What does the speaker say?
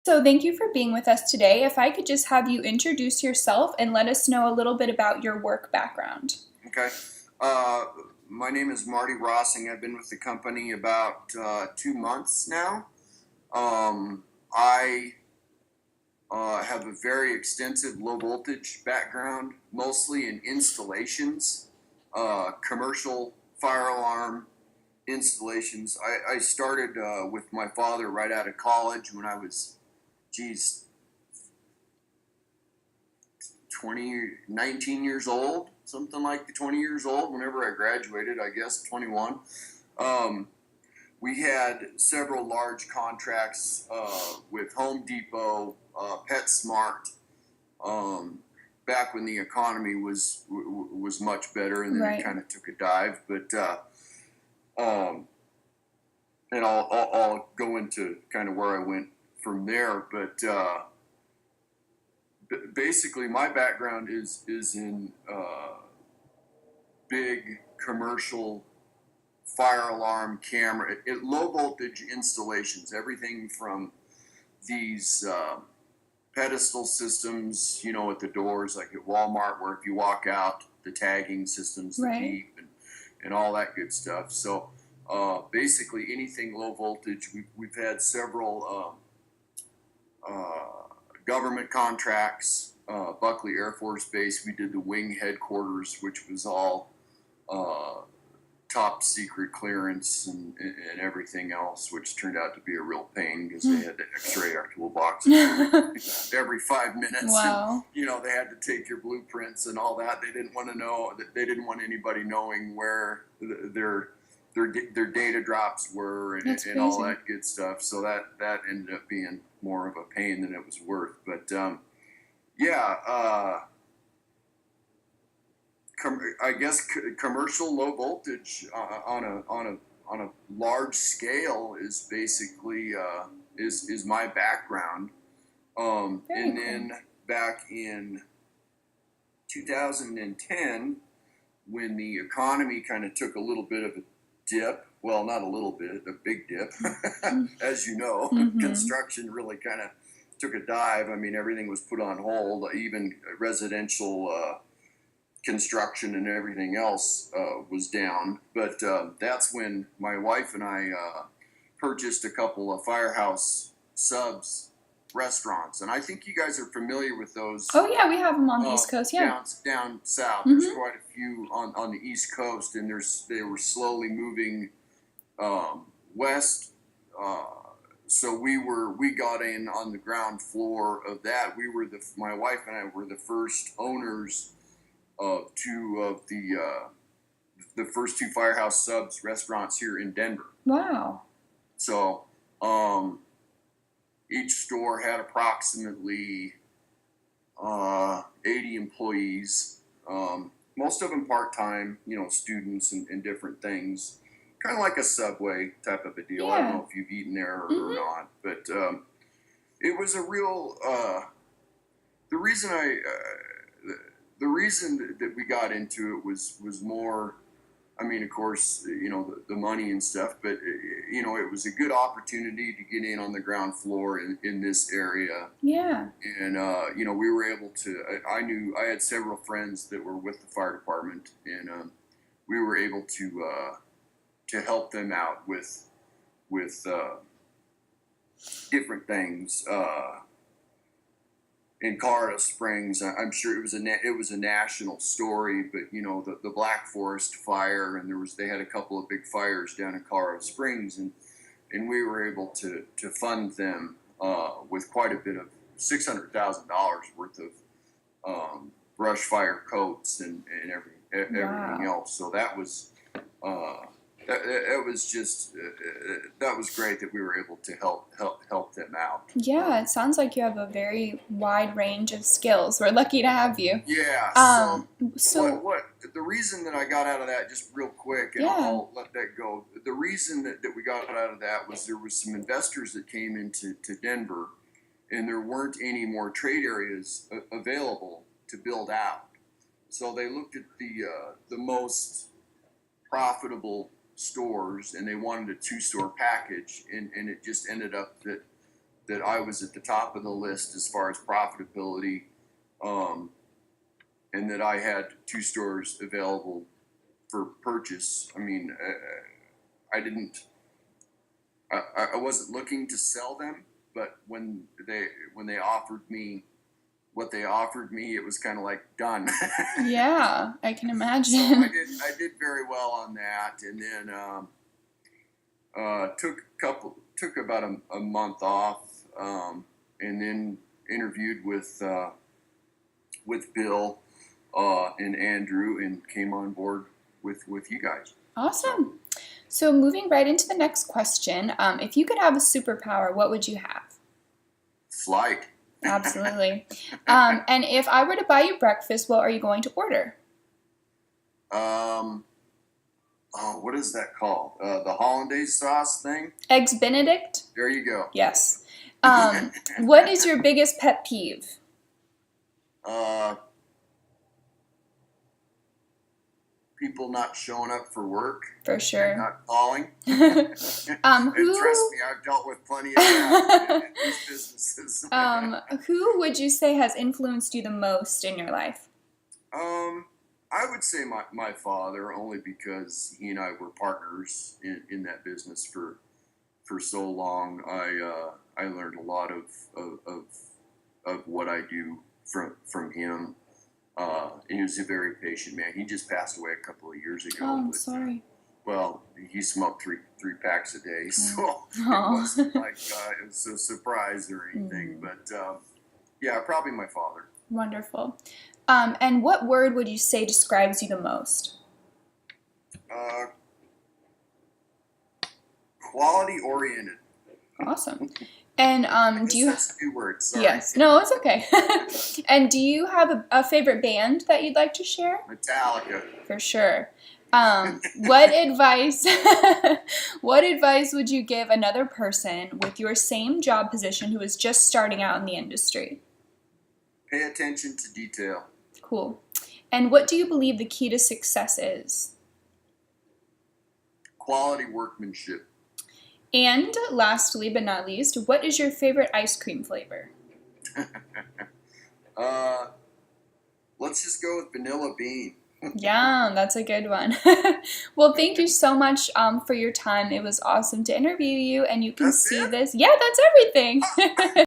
So, thank you for being with us today. If I could just have you introduce yourself and let us know a little bit about your work background. Okay. Uh, my name is Marty Rossing. I've been with the company about 2 months now. I have a very extensive low voltage background, mostly in installations, commercial fire alarm installations. I started with my father right out of college when I was, geez, 19 years old, something like 20 years old, whenever I graduated, I guess 21. Um, we had several large contracts with Home Depot, PetSmart, um, back when the economy was much better, and then it Right. kind of took a dive. But um, and I'll go into kind of where I went from there. But basically, my background is in big commercial fire alarm camera, low voltage installations, everything from these pedestal systems, at the doors, like at Walmart, where if you walk out, the tagging systems, the Right. beep, and all that good stuff. So basically, anything low voltage. We've had several government contracts. Buckley Air Force Base, we did the wing headquarters, which was all uh, top secret clearance and everything else, which turned out to be a real pain because they had to x-ray our toolboxes every 5 minutes. Wow. And they had to take your blueprints and all that. They didn't want to know that, they didn't want anybody knowing where their data drops were, and all Crazy. that good stuff. So that ended up being more of a pain than it was worth. But yeah, I guess commercial low voltage on a large scale is basically is my background. Very And cool. then back in 2010, when the economy kind of took a little bit of a dip, well, not a little bit, a big dip, as you know, construction really kind of took a dive. I mean, everything was put on hold, even residential construction and everything else was down. But that's when my wife and I purchased a couple of Firehouse Subs restaurants, and I think you guys are familiar with those. Oh, yeah, we have them on the East Coast. Yeah. Down south. There's quite a few on the East Coast, and they were slowly moving west. So we got in on the ground floor of that. My wife and I were the first owners of the first two Firehouse Subs restaurants here in Denver. Wow. So each store had approximately 80 employees, most of them part-time, students and different things, kind of like a Subway type of a deal. I don't know if you've eaten there or not, but it was a real the reason that we got into it was more, I mean, of course, the money and stuff, but it was a good opportunity to get in on the ground floor in this area. Yeah. And we were able to. I had several friends that were with the fire department, and we were able to help them out with different things. In Colorado Springs, I'm sure it was a national story, but the Black Forest fire, and they had a couple of big fires down in Colorado Springs, and we were able to fund them with quite a bit of $600,000 worth of brush fire coats and everything else. So that was that was just that was great that we were able to help them out. Yeah, it sounds like you have a very wide range of skills. We're lucky to have you. Yeah. So what the reason that I got out of that, just real quick, and I'll let that go. The reason that we got out of that was there was some investors that came into Denver, and there weren't any more trade areas available to build out. So they looked at the most profitable stores, and they wanted a 2-store package, and it just ended up that that I was at the top of the list as far as profitability, and that I had 2 stores available for purchase. I mean, I didn't, I wasn't looking to sell them, but when they offered me what they offered me, it was kind of like done. Yeah, I can So imagine. I did very well on that, and then took about a month off, and then interviewed with Bill and Andrew, and came on board with you guys. So Awesome. So moving right into the next question, if you could have a superpower, what would you have? flight. Absolutely. And if I were to buy you breakfast, what are you going to order? um, oh, what is that called? The hollandaise sauce thing. Eggs Benedict? There you go. Yes. What is your biggest pet peeve? uh, People not showing up for work For and sure. not calling. And trust Who me, I've dealt with plenty of that in these businesses. who would you say has influenced you the most in your life? I would say my father, only because he and I were partners in that business for so long. I learned a lot of what I do from him. He was a very patient man. He just passed away a couple of years ago. Oh, I'm But sorry. well, he smoked three packs a day, so it Oh. wasn't like it was a surprise or anything. Mm, But yeah, probably my father. wonderful. And what word would you say describes you the most? Uh, Quality oriented. Awesome. And I do guess you? that's 2 words. Sorry. Yes. No, it's okay. And do you have a favorite band that you'd like to share? Metallica. For sure. What advice what advice would you give another person with your same job position who is just starting out in the industry? Pay attention to detail. Cool. And what do you believe the key to success is? Quality workmanship. And lastly but not least, what is your favorite ice cream flavor? uh, let's just go with vanilla bean. Yeah, that's a good one. Well, thank you so much for your time. It was awesome to interview you, and you can That's see it? this. Yeah, that's everything.